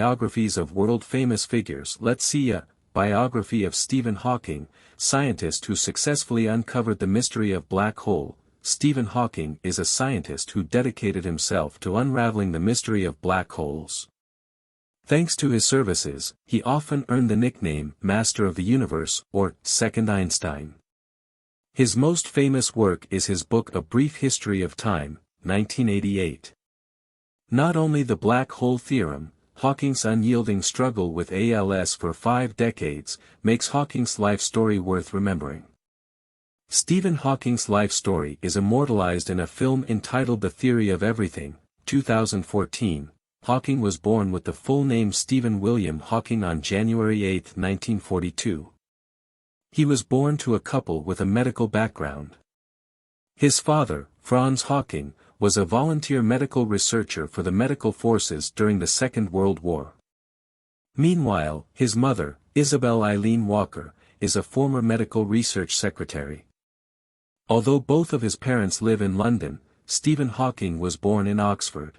biographies of world-famous figures. Let's see a biography of Stephen Hawking, scientist who successfully uncovered the mystery of black hole. Stephen Hawking is a scientist who dedicated himself to unraveling the mystery of black holes. Thanks to his services, he often earned the nickname Master of the Universe or Second Einstein. His most famous work is his book A Brief History of Time, 1988. Not only the black hole theorem, Hawking's unyielding struggle with ALS for 5 decades, makes Hawking's life story worth remembering. Stephen Hawking's life story is immortalized in a film entitled The Theory of Everything, 2014. Hawking was born with the full name Stephen William Hawking on January 8, 1942. He was born to a couple with a medical background. His father, Franz Hawking, was a volunteer medical researcher for the medical forces during the Second World War. Meanwhile, his mother, Isabel Eileen Walker, is a former medical research secretary. Although both of his parents live in London, Stephen Hawking was born in Oxford.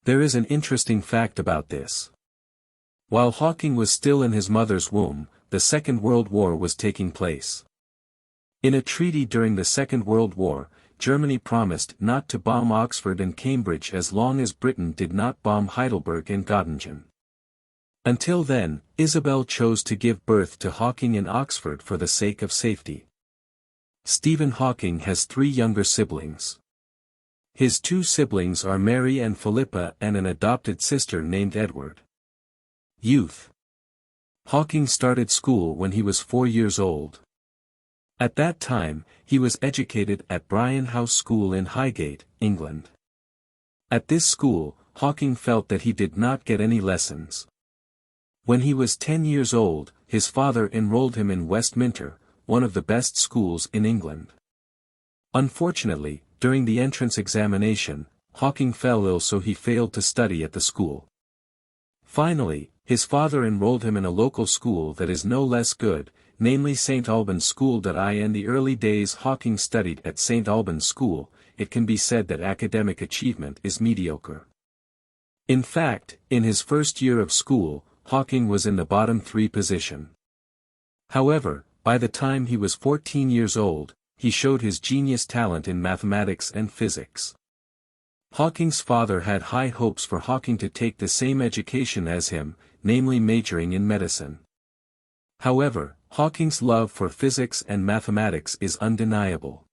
There is an interesting fact about this. While Hawking was still in his mother's womb, the Second World War was taking place. In a treaty during the Second World War, Germany promised not to bomb Oxford and Cambridge as long as Britain did not bomb Heidelberg and Göttingen. Until then, Isabel chose to give birth to Hawking in Oxford for the sake of safety. Stephen Hawking has 3 younger siblings. His 2 siblings are Mary and Philippa and an adopted sister named Edward. Youth. Hawking started school when he was 4 years old. At that time, he was educated at Bryan House School in Highgate, England. At this school, Hawking felt that he did not get any lessons. When he was 10 years old, his father enrolled him in Westminster, one of the best schools in England. Unfortunately, during the entrance examination, Hawking fell ill, so he failed to study at the school. Finally, his father enrolled him in a local school that is no less good, namely St. Albans School. In the early days Hawking studied at St. Albans School, it can be said that academic achievement is mediocre. In fact, in his first year of school, Hawking was in the bottom 3 position. However, by the time he was 14 years old, he showed his genius talent in mathematics and physics. Hawking's father had high hopes for Hawking to take the same education as him, namely majoring in medicine. However, Hawking's love for physics and mathematics is undeniable.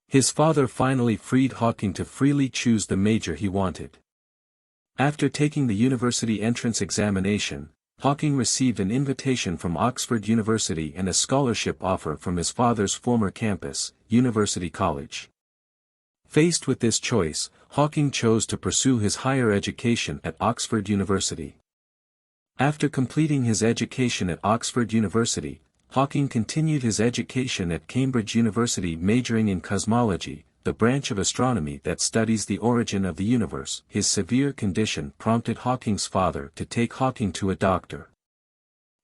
His father finally freed Hawking to freely choose the major he wanted. After taking the university entrance examination, Hawking received an invitation from Oxford University and a scholarship offer from his father's former campus, University College. Faced with this choice, Hawking chose to pursue his higher education at Oxford University. After completing his education at Oxford University, Hawking continued his education at Cambridge University, majoring in cosmology, the branch of astronomy that studies the origin of the universe. His severe condition prompted Hawking's father to take Hawking to a doctor.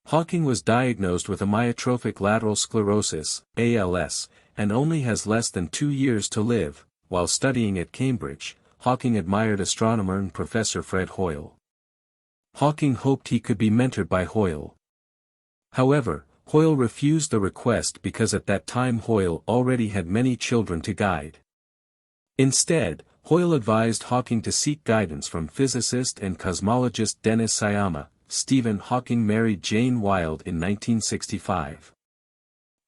Hawking was diagnosed with amyotrophic lateral sclerosis, ALS, and only has less than 2 years to live. While studying at Cambridge, Hawking admired astronomer and Professor Fred Hoyle. Hawking hoped he could be mentored by Hoyle. However, Hoyle refused the request because at that time Hoyle already had many children to guide. Instead, Hoyle advised Hawking to seek guidance from physicist and cosmologist Dennis Sciama. Stephen Hawking married Jane Wilde in 1965.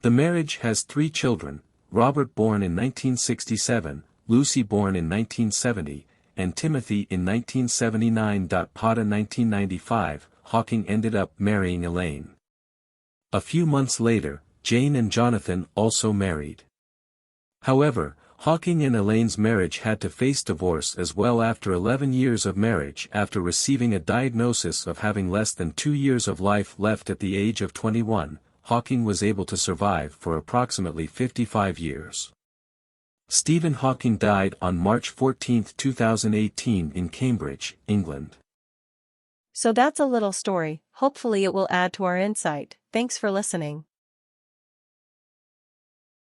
The marriage has 3 children, Robert born in 1967, Lucy born in 1970, and Timothy in 1979. Pada 1995, Hawking ended up marrying Elaine. A few months later, Jane and Jonathan also married. However, Hawking and Elaine's marriage had to face divorce as well after 11 years of marriage. After receiving a diagnosis of having less than 2 years of life left at the age of 21, Hawking was able to survive for approximately 55 years. Stephen Hawking died on March 14, 2018 in Cambridge, England. So that's a little story. Hopefully it will add to our insight. Thanks for listening.